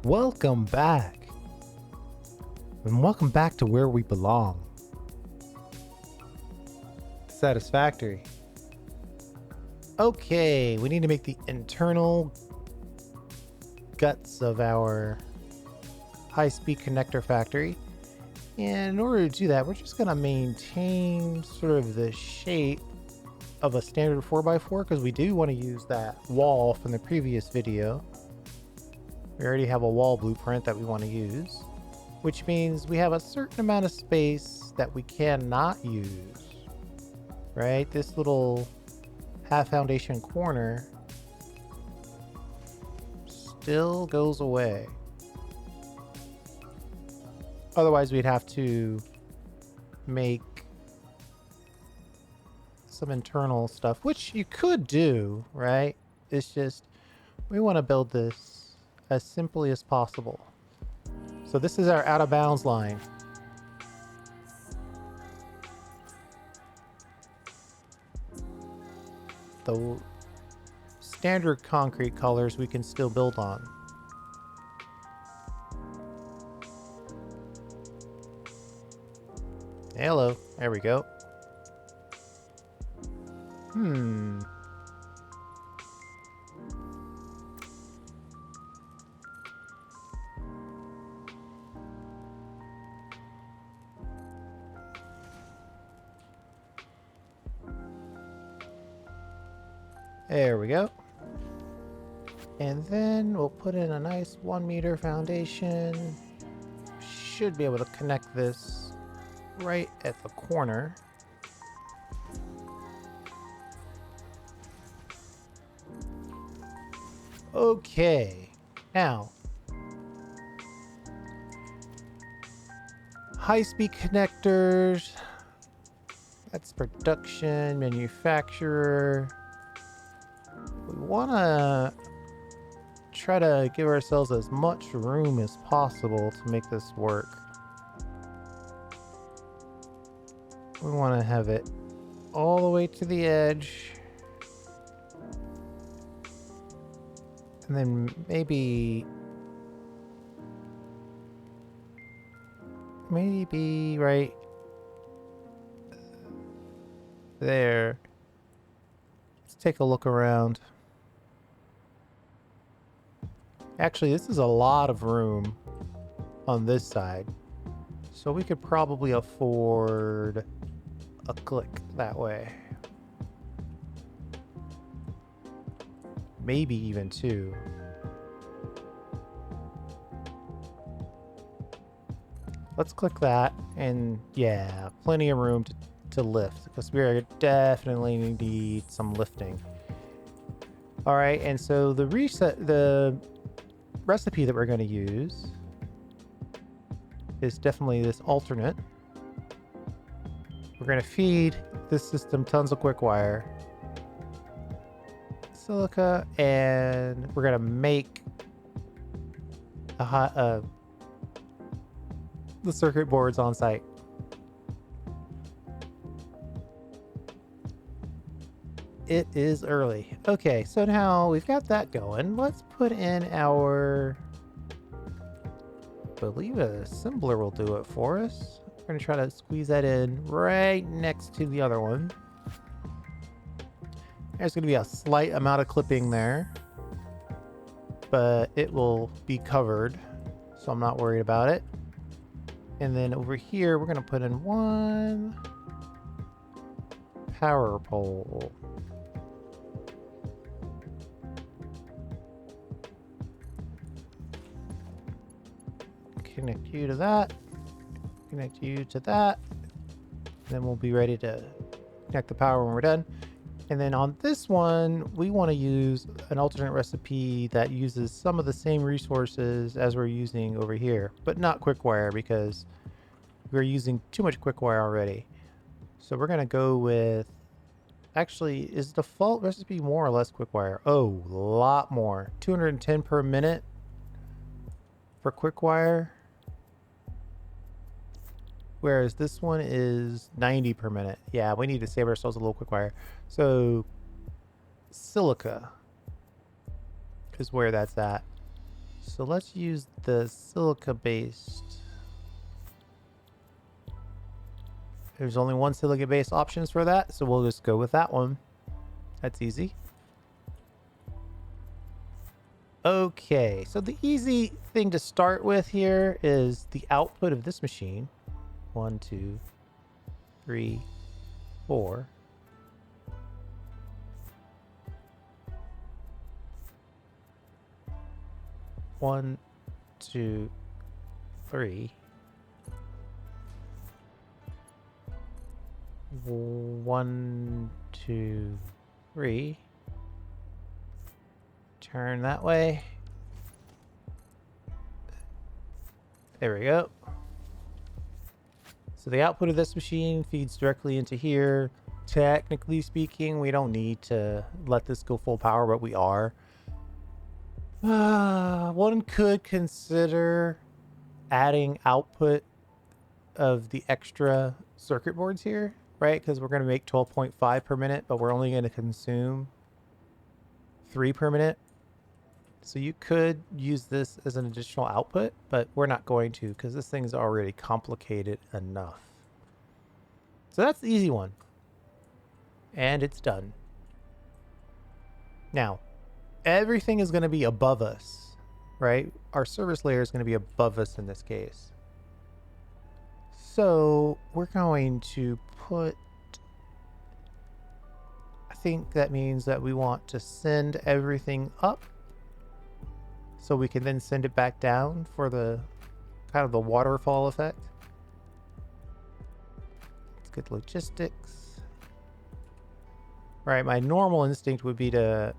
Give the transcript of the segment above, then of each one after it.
Welcome back. And welcome back to where we belong. Satisfactory. Okay, we need to make the internal guts of our high-speed connector factory. And in order to do that, we're just going to maintain sort of the shape of a standard 4x4 because we do want to use that wall from the previous video. We already have a wall blueprint that we want to use, which means we have a certain amount of space that we cannot use, right? This little half foundation corner still goes away. Otherwise, we'd have to make some internal stuff, which you could do, right? It's just, we want to build this as simply as possible. So this is our out of bounds line. The standard concrete colors we can still build on. Hello, there we go. There we go. And then we'll put in a nice 1 meter foundation. Should be able to connect this right at the corner. Okay, now high-speed connectors. That's production, manufacturer. We want to try to give ourselves as much room as possible to make this work. We want to have it all the way to the edge. And then maybe right there. Let's take a look around. Actually, this is a lot of room on this side, so we could probably afford a click that way. Maybe even 2. Let's click that, and yeah, plenty of room to lift, because we are definitely need some lifting. All right, and so the recipe that we're going to use is definitely this alternate. We're going to feed this system tons of quick wire, silica, and we're going to make the circuit boards on site. It is early. Okay, so now we've got that going. Let's put in our, I believe a assembler will do it for us. We're going to try to squeeze that in right next to the other one. There's going to be a slight amount of clipping there, but it will be covered, so I'm not worried about it. And then over here, we're going to put in one power pole. Connect you to that, connect you to that, then we'll be ready to connect the power when we're done. And then on this one, we want to use an alternate recipe that uses some of the same resources as we're using over here, but not quick-wire because we're using too much quick-wire already. So we're going to go with, actually, is default recipe more or less quick-wire? Oh, a lot more. 210 per minute for quick-wire. Whereas this one is 90 per minute. Yeah, we need to save ourselves a little quick wire. So silica is where that's at. So let's use the silica based. There's only one silica based options for that, so we'll just go with that one. That's easy. Okay, so the easy thing to start with here is the output of this machine. 1, 2, 3, 4. One, two, three. 1, 2, 3. Turn that way. There we go. So the output of this machine feeds directly into here. Technically speaking, we don't need to let this go full power, but we are. One could consider adding output of the extra circuit boards here, right? Because we're going to make 12.5 per minute, but we're only going to consume 3 per minute. So you could use this as an additional output, but we're not going to because this thing's already complicated enough. So that's the easy one. And it's done. Now, everything is going to be above us, right? Our service layer is going to be above us in this case. So we're going to put, I think that means that we want to send everything up so we can then send it back down for the kind of the waterfall effect. It's good logistics. Right, my normal instinct would be to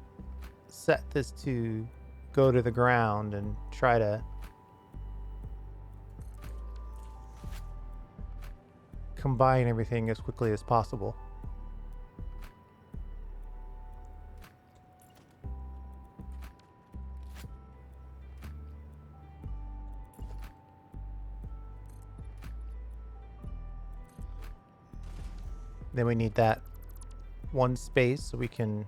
set this to go to the ground and try to combine everything as quickly as possible. Then we need that one space so we can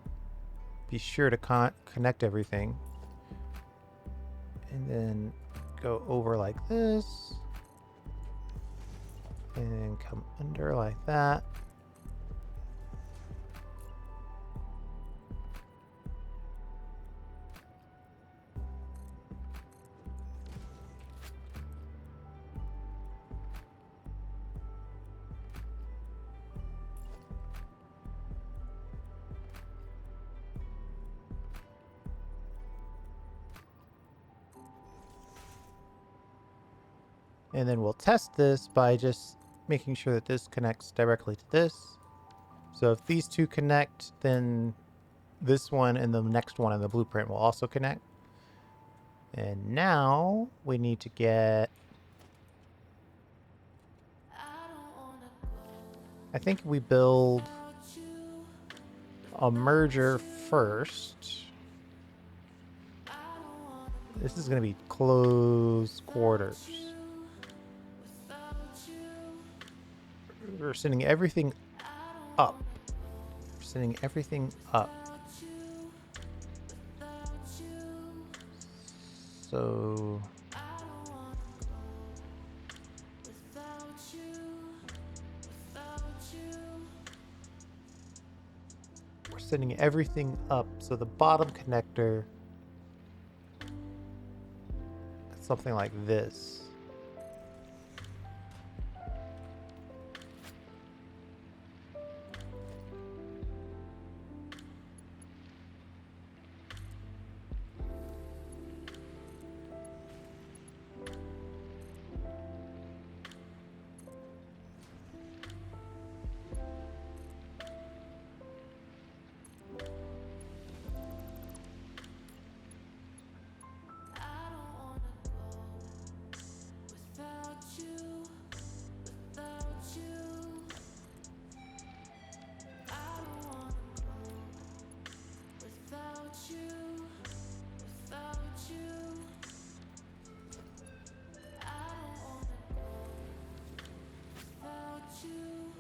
be sure to connect everything. And then go over like this. And come under like that. And then we'll test this by just making sure that this connects directly to this. So if these two connect, then this one and the next one in the blueprint will also connect. And now we need to get, I think we build a merger first. This is going to be close quarters. We're sending everything up. We're sending everything up. So we're sending everything up. So the bottom connector, something like this.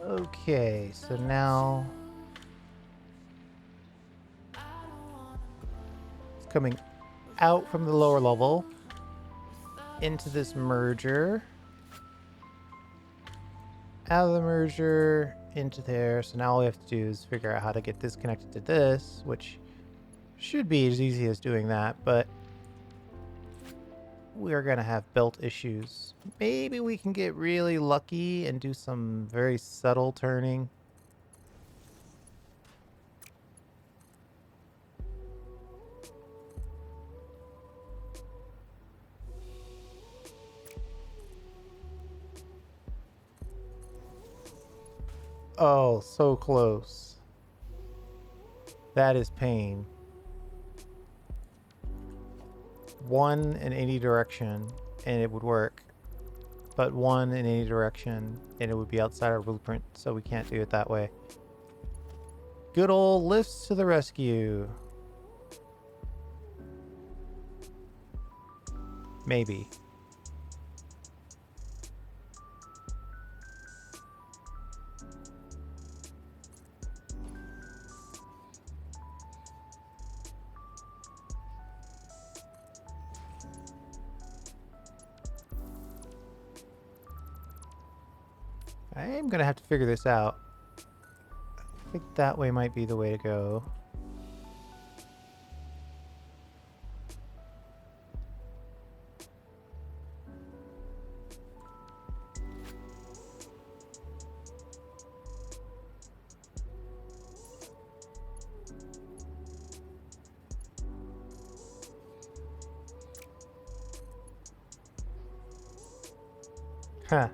Okay, so now it's coming out from the lower level. into this merger. Out of the merger, into there. So now all we have to do is figure out how to get this connected to this, which should be as easy as doing that, but we're gonna have belt issues. Maybe we can get really lucky and do some very subtle turning. Oh, so close. That is pain. One in any direction and it would work, but one in any direction and it would be outside our blueprint, so we can't do it that way. Good old lifts to the rescue. Maybe. I am gonna have to figure this out. I think that way might be the way to go. Huh.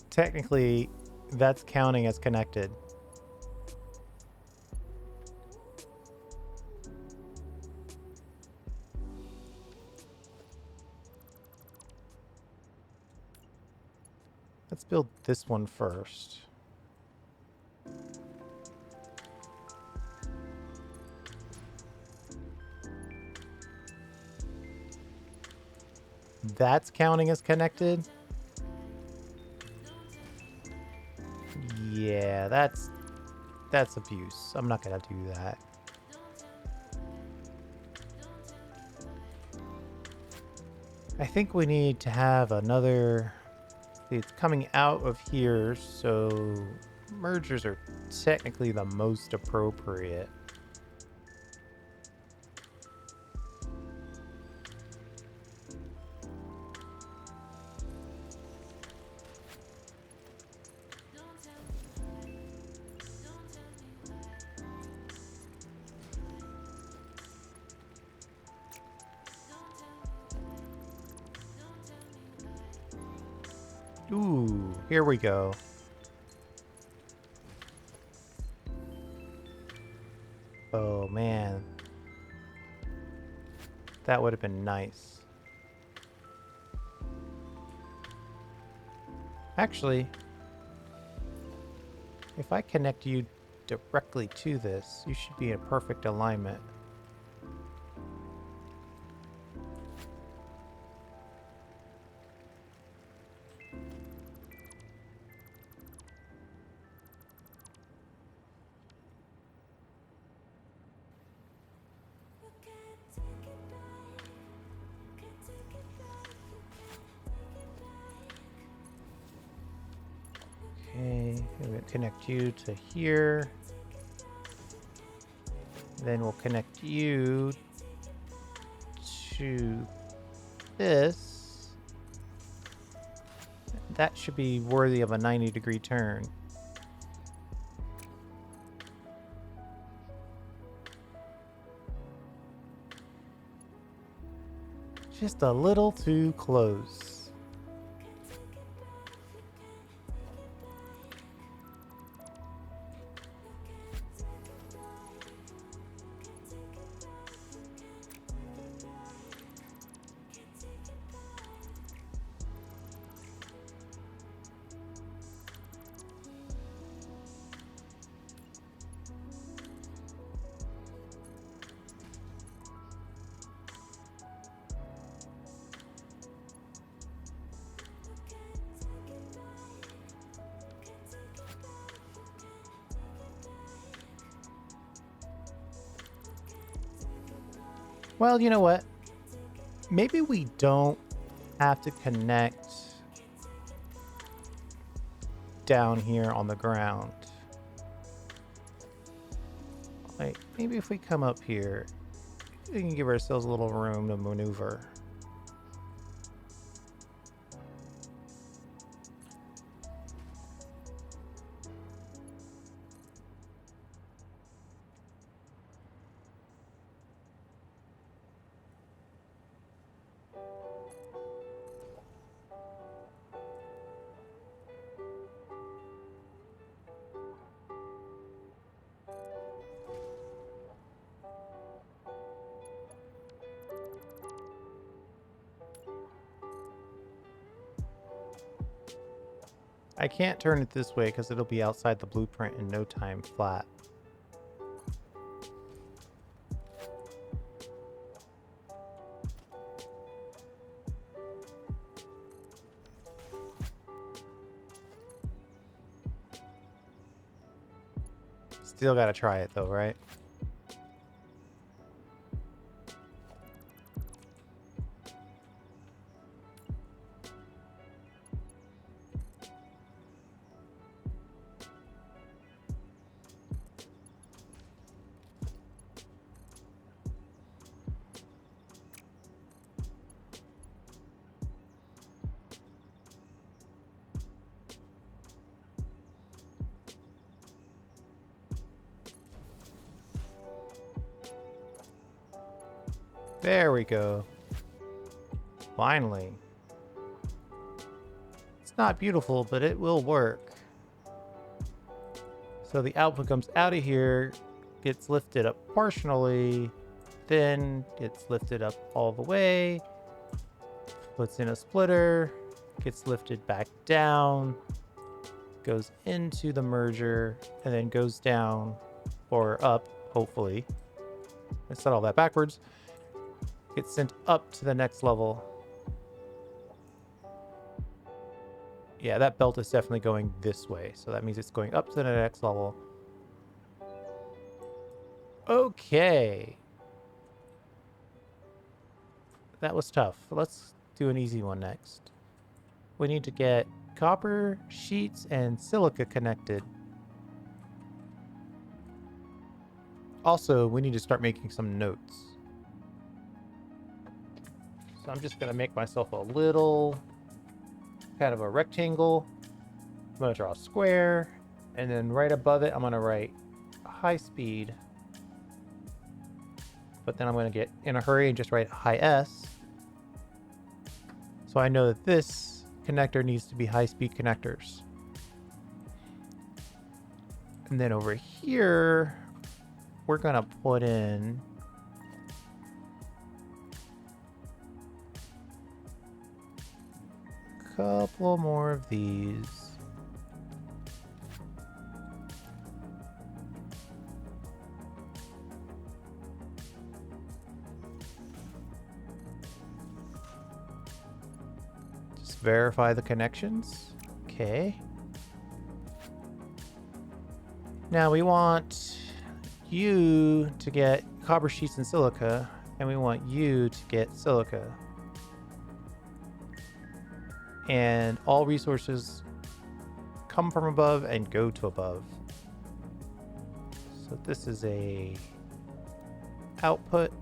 Technically, that's counting as connected. Let's build this one first. That's counting as connected? Yeah, that's abuse. I'm not gonna do that. I think we need to have another... It's coming out of here, so mergers are technically the most appropriate. Ooh, here we go. Oh man. That would have been nice. Actually, if I connect you directly to this, you should be in perfect alignment. Okay, we'll connect you to here. Then we'll connect you to this. That should be worthy of a 90-degree turn. Just a little too close. Well, you know what? Maybe we don't have to connect down here on the ground. Like, maybe if we come up here, we can give ourselves a little room to maneuver. I can't turn it this way because it'll be outside the blueprint in no time flat. Still gotta try it though, right? There we go. Finally. It's not beautiful, but it will work. So the output comes out of here, gets lifted up partially, then gets lifted up all the way, puts in a splitter, gets lifted back down, goes into the merger, and then goes down or up, hopefully. I said all that backwards. Gets sent up to the next level. Yeah, that belt is definitely going this way. So that means it's going up to the next level. Okay. That was tough. Let's do an easy one next. We need to get copper, sheets, and silica connected. Also, we need to start making some notes. So I'm just going to make myself a little kind of a rectangle. I'm going to draw a square. And then right above it, I'm going to write high speed. But then I'm going to get in a hurry and just write high S. So I know that this connector needs to be high speed connectors. And then over here, we're going to put in a couple more of these. Just verify the connections. Okay. Now we want you to get copper sheets and silica, and we want you to get silica. And all resources come from above and go to above. So this is a output.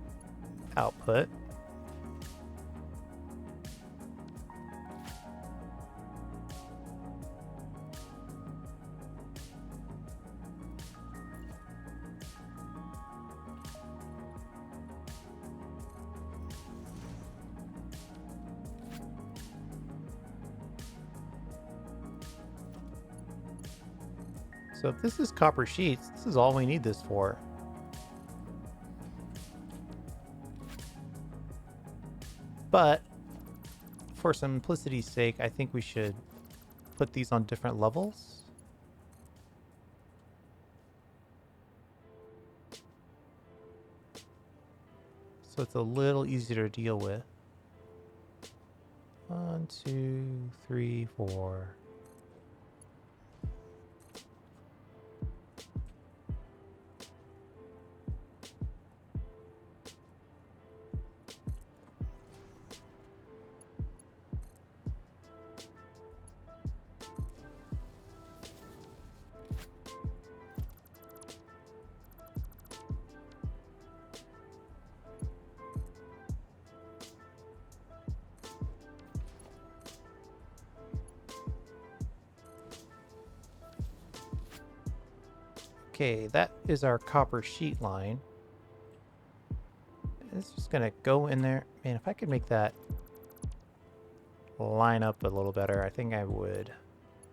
So if this is copper sheets, this is all we need this for. But for simplicity's sake, I think we should put these on different levels. So it's a little easier to deal with. 1, 2, 3, 4. Okay, that is our copper sheet line. It's just gonna go in there. Man, if I could make that line up a little better, I think I would.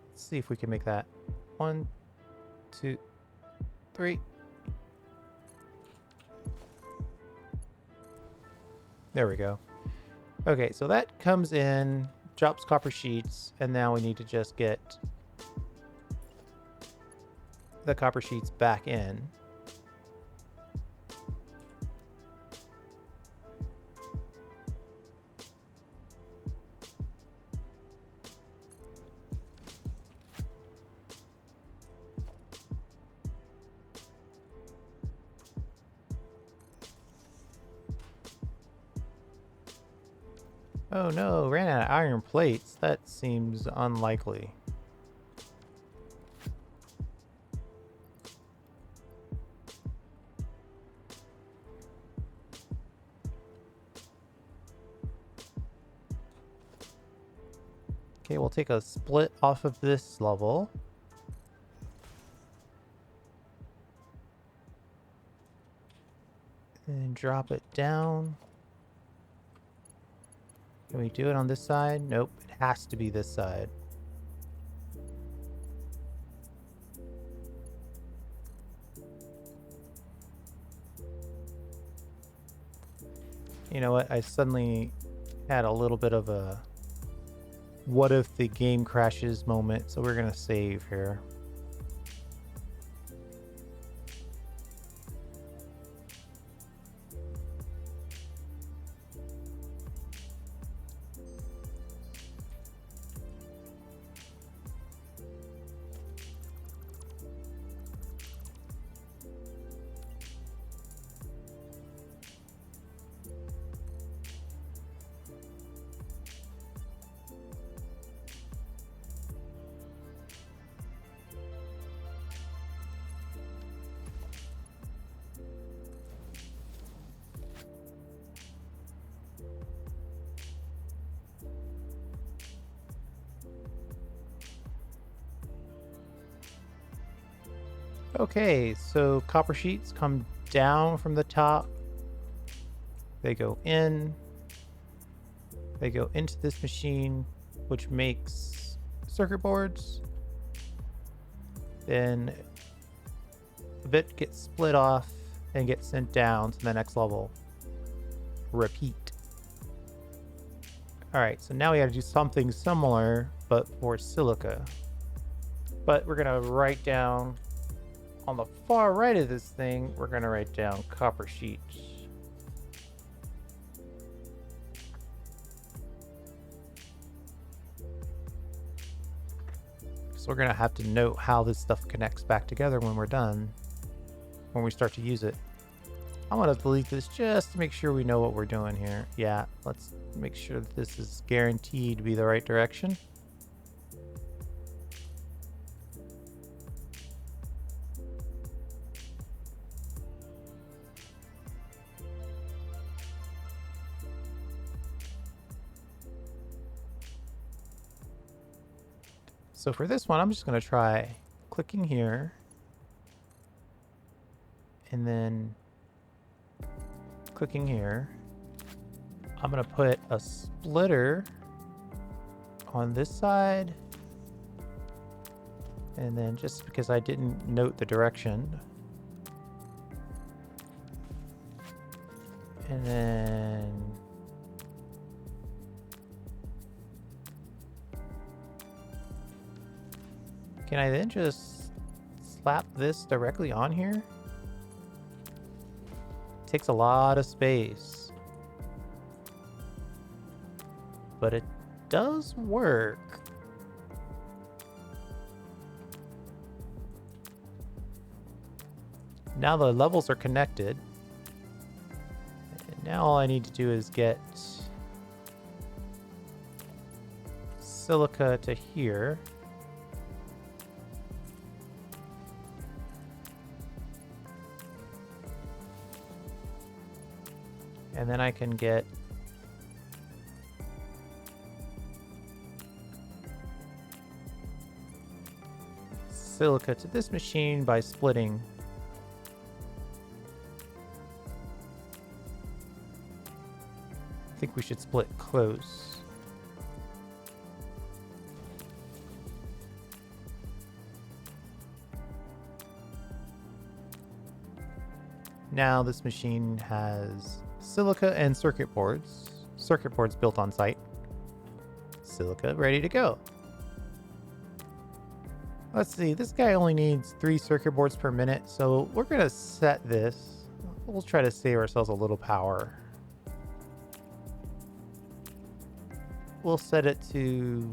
Let's see if we can make that 1, 2, 3. There we go. Okay, so that comes in, drops copper sheets, and now we need to just get the copper sheets back in. Oh no, ran out of iron plates. That seems unlikely. Okay, we'll take a split off of this level. And drop it down. Can we do it on this side? Nope, it has to be this side. You know what? I suddenly had a little bit of a what if the game crashes moment, so we're gonna save here. Okay, so copper sheets come down from the top. They go in. They go into this machine, which makes circuit boards. Then a bit gets split off and gets sent down to the next level. Repeat. Alright, so now we gotta do something similar, but for silica. But we're gonna write down, on the far right of this thing, we're gonna write down copper sheets. So we're gonna have to note how this stuff connects back together when we're done, when we start to use it. I'm gonna delete this just to make sure we know what we're doing here. Yeah, let's make sure that this is guaranteed to be the right direction. So for this one, I'm just gonna try clicking here and then clicking here. I'm gonna put a splitter on this side, and then just because I didn't note the direction, and then can I then just slap this directly on here? Takes a lot of space, but it does work. Now the levels are connected, and now all I need to do is get silica to here. And then I can get silica to this machine by splitting think we should split close. Now this machine has silica and circuit boards. Circuit boards built on site. Silica ready to go. Let's see, this guy only needs 3 circuit boards per minute, so we're gonna set this. We'll try to save ourselves a little power. We'll set it to...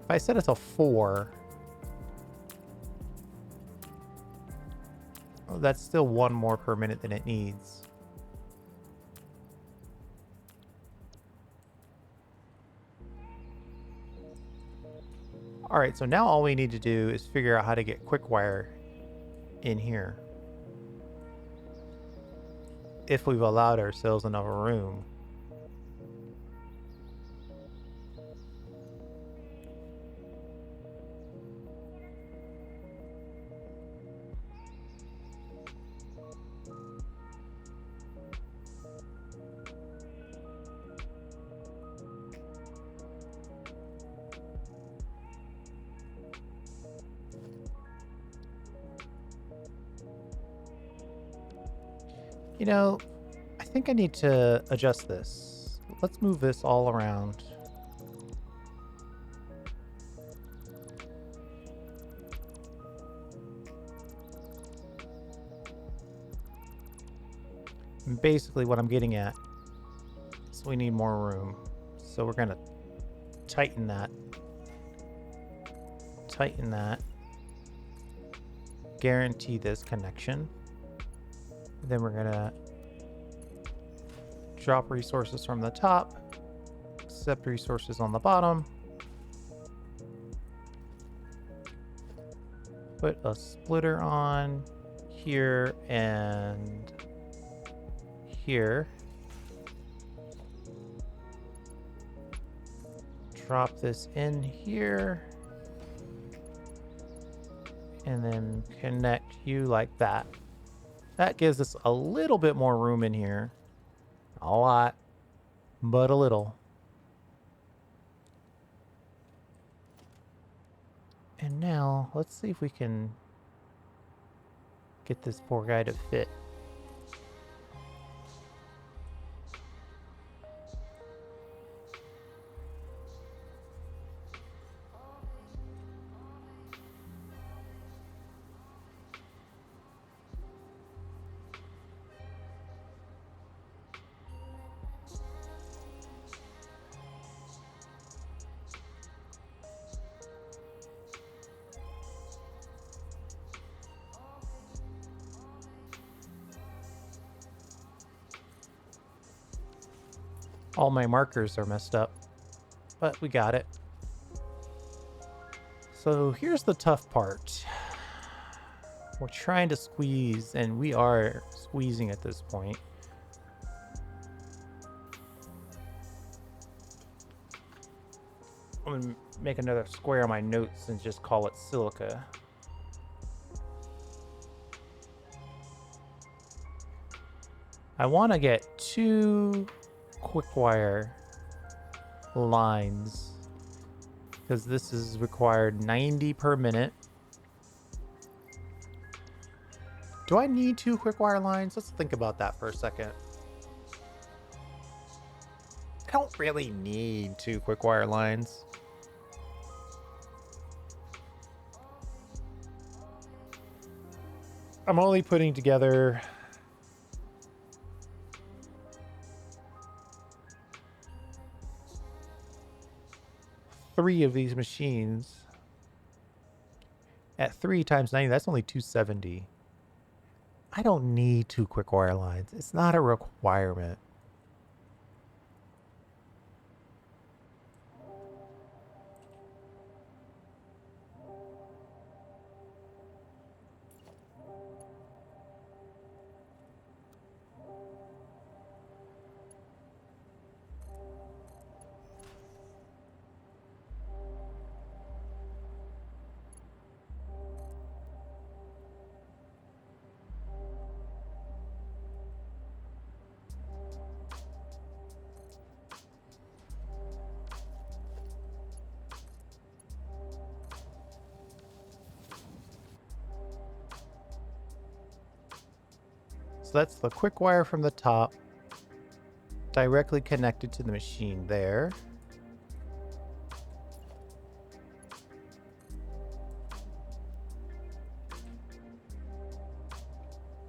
if I set it to 4... oh, that's still 1 more per minute than it needs. All right, so now all we need to do is figure out how to get quick wire in here. If we've allowed ourselves enough room. You know, I think I need to adjust this. Let's move this all around. And basically what I'm getting at is we need more room. So we're gonna tighten that. Tighten that. Guarantee this connection. Then we're gonna drop resources from the top, accept resources on the bottom, put a splitter on here and here, drop this in here, and then connect you like that. That gives us a little bit more room in here. A lot, but a little. And now, let's see if we can get this poor guy to fit. All my markers are messed up, but we got it. So here's the tough part. We're trying to squeeze, and we are squeezing at this point. I'm gonna make another square on my notes and just call it silica. I want to get 2 quick wire lines because this is required 90 per minute. Do I need 2 quick wire lines? Let's think about that for a second. I don't really need 2 quick wire lines. I'm only putting together three of these machines. At 3 times 90, that's only 270. I don't need 2 quick wire lines. It's not a requirement. So that's the quick wire from the top, directly connected to the machine there.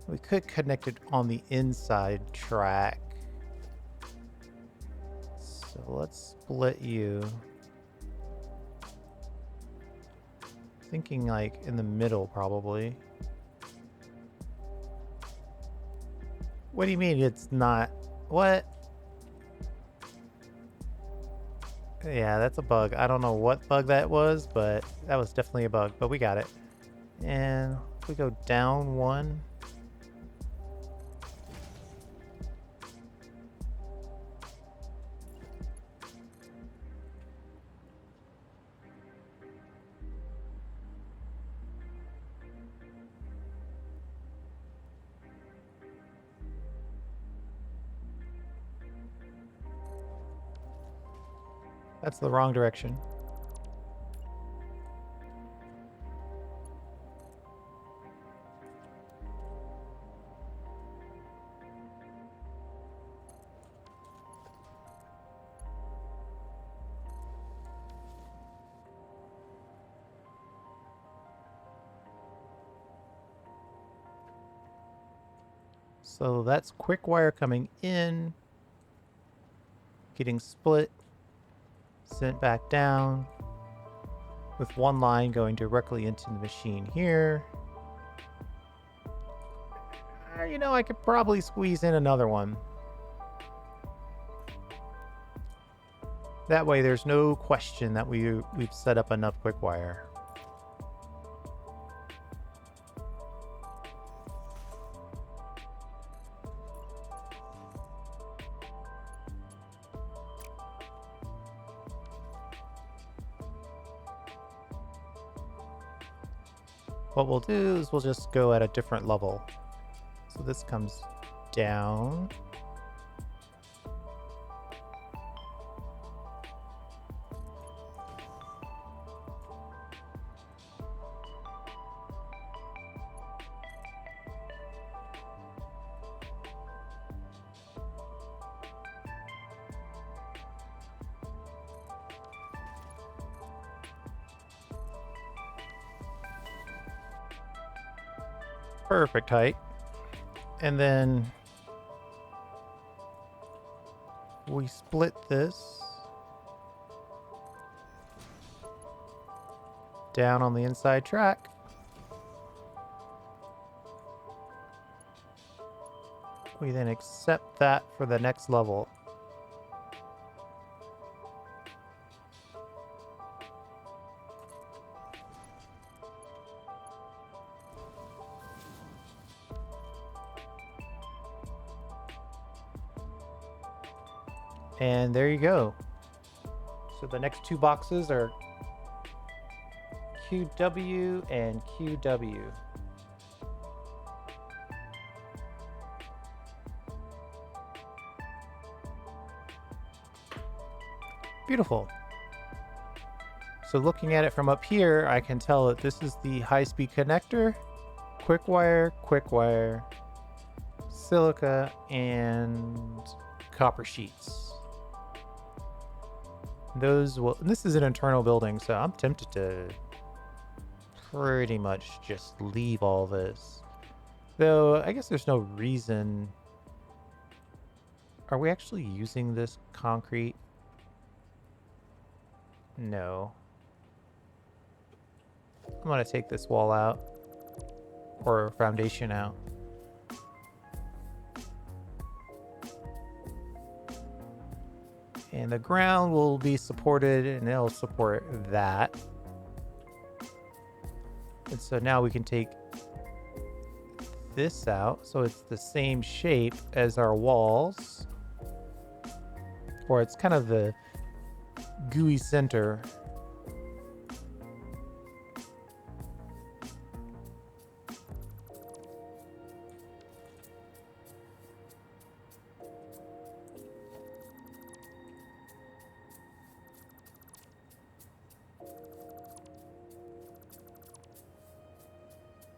We could connect it on the inside track. So let's split you. Thinking like in the middle, probably. What do you mean it's not? What? Yeah, that's a bug. I don't know what bug that was, but that was definitely a bug. But we got it. And if we go down one. That's the wrong direction. So that's quick wire coming in, getting split, sent back down, with one line going directly into the machine here. You know, I could probably squeeze in another one. That way there's no question that we've set up enough quick wire. What we'll do is we'll just go at a different level. So this comes down. Perfect height. And then we split this down on the inside track. We then accept that for the next level. And there you go. So the next two boxes are QW and QW. Beautiful. So looking at it from up here, I can tell that this is the high-speed connector, quick wire, silica, and copper sheets. Those will, this is an internal building, so I'm tempted to pretty much just leave all this. Though, I guess there's no reason. Are we actually using this concrete? No. I'm gonna take this wall out, or foundation out. And the ground will be supported, and it'll support that. And so now we can take this out, so it's the same shape as our walls. Or it's kind of the gooey center.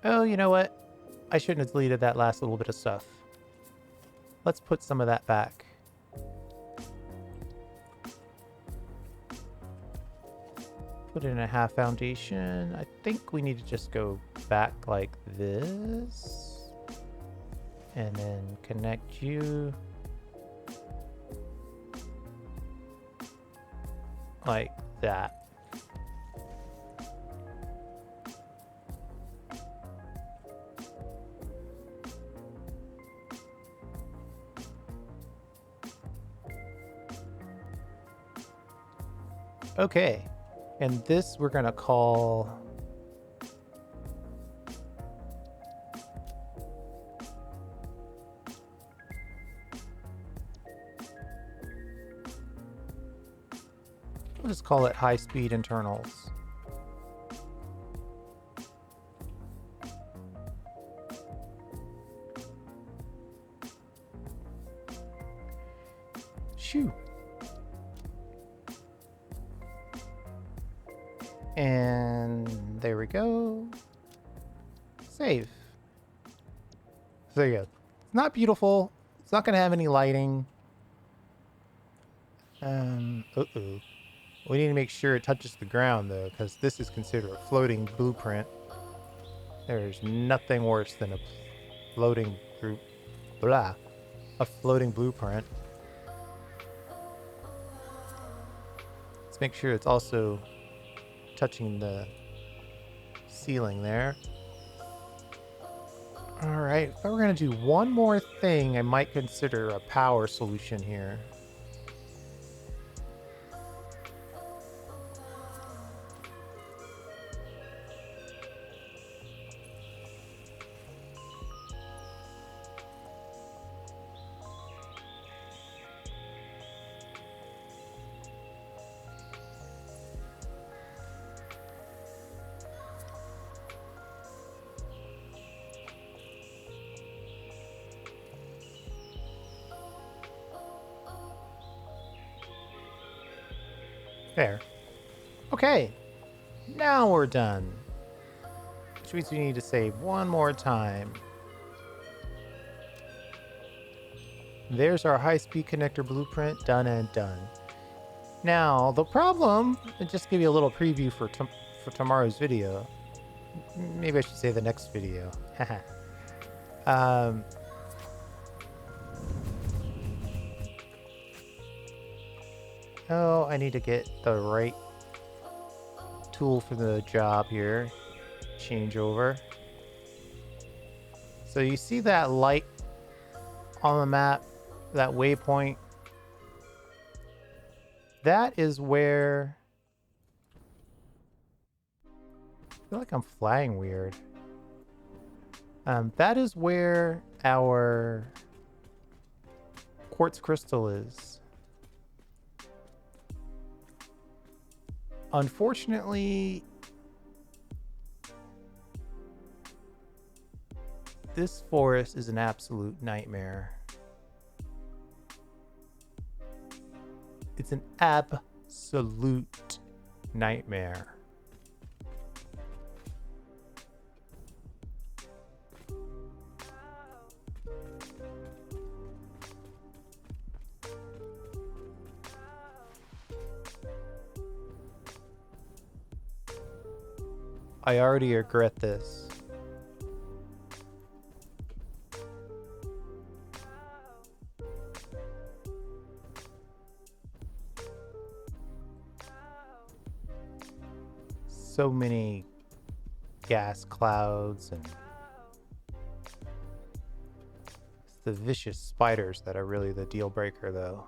Oh, you know what? I shouldn't have deleted that last little bit of stuff. let's put some of that back. Put in a half foundation. I think we need to just go back like this. And then connect you. Like that. Okay, and this we're gonna call we'll just call it high-speed internals. Shoo. And there we go. Save. So there you go. It's not beautiful. It's not going to have any lighting. Uh-oh. We need to make sure it touches the ground, though, because this is considered a floating blueprint. There's nothing worse than a floating a floating blueprint. Let's make sure it's also touching the ceiling there. All right, if I were going to do one more thing, I might consider a power solution here. There. Okay, now we're done. Which means we need to save one more time. There's our high-speed connector blueprint, done and done. Now, the problem, and just give you a little preview for tomorrow's video. Maybe I should say the next video. Oh, I need to get the right tool for the job here. Change over. So you see that light on the map, that waypoint? That is where... I feel like I'm flying weird. That is where our quartz crystal is. Unfortunately, this forest is an absolute nightmare. It's an absolute nightmare. I already regret this. So many gas clouds, and it's the vicious spiders that are really the deal breaker, though.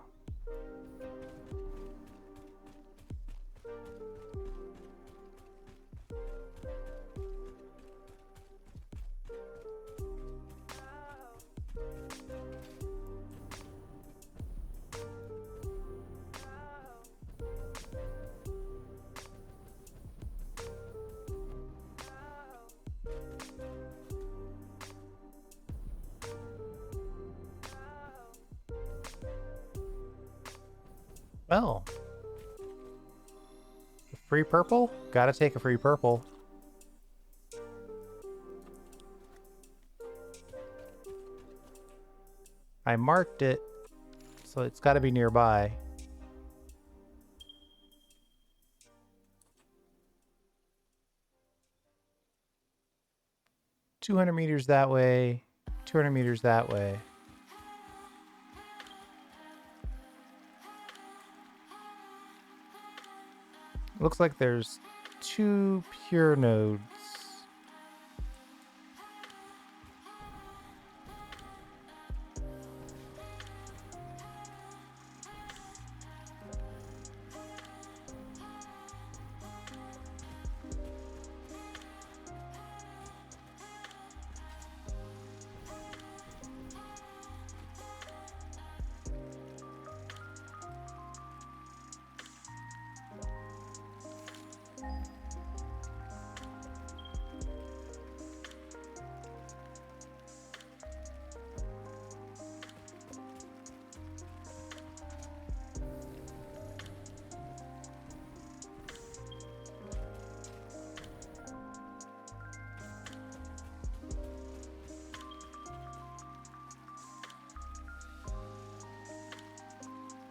Well, free purple? Gotta take a free purple. I marked it, so it's got to be nearby. "200 meters that way, 200 meters that way." Looks like there's 2 pure nodes.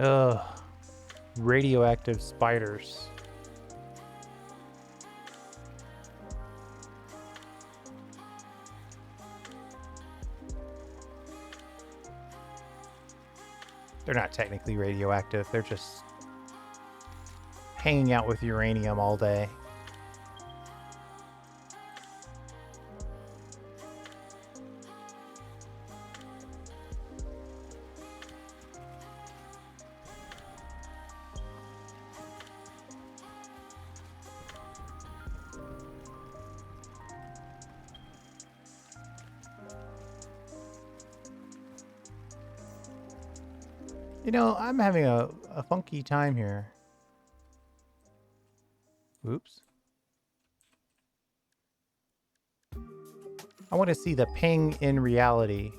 Ugh. Radioactive spiders. They're not technically radioactive. They're just hanging out with uranium all day. You know, I'm having a funky time here. Oops. I want to see the ping in reality.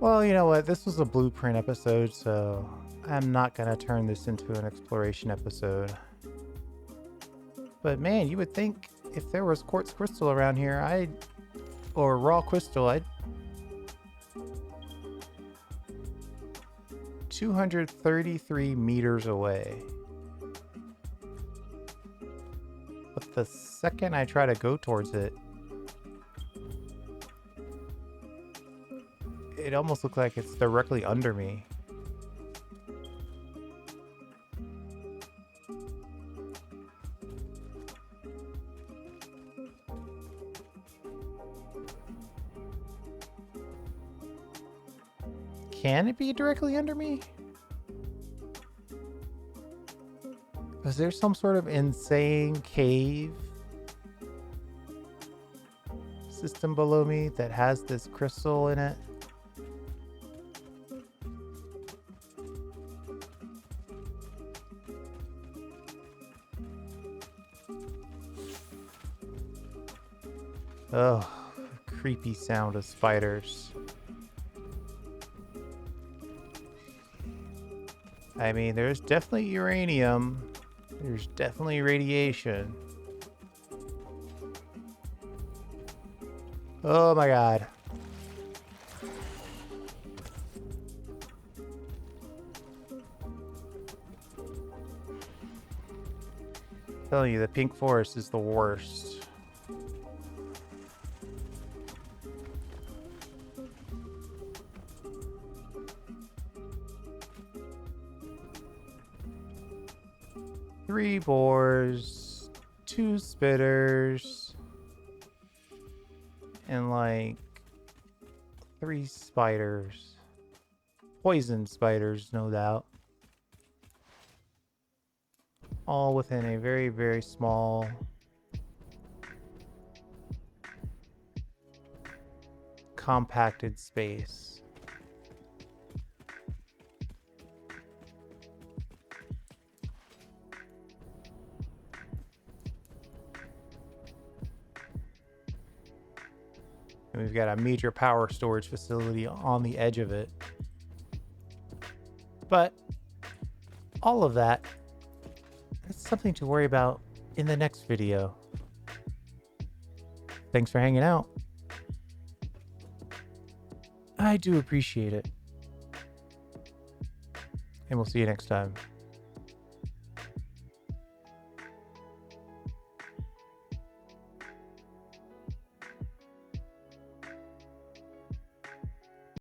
Well, you know what? This was a blueprint episode, so I'm not going to turn this into an exploration episode. But man, you would think if there was quartz crystal around here, or raw crystal, I'd 233 meters away. But the second I try to go towards it, it almost looks like it's directly under me. Can it be directly under me? Is there some sort of insane cave system below me that has this crystal in it? Oh, creepy sound of spiders. I mean, there's definitely uranium. There's definitely radiation. Oh my god. I'm telling you, the pink forest is the worst. Three boars, 2 spitters, and like 3 spiders. Poison spiders, no doubt. All within a very, very small compacted space. And we've got a major power storage facility on the edge of it. But all of that, that's something to worry about in the next video. Thanks for hanging out. I do appreciate it. And we'll see you next time.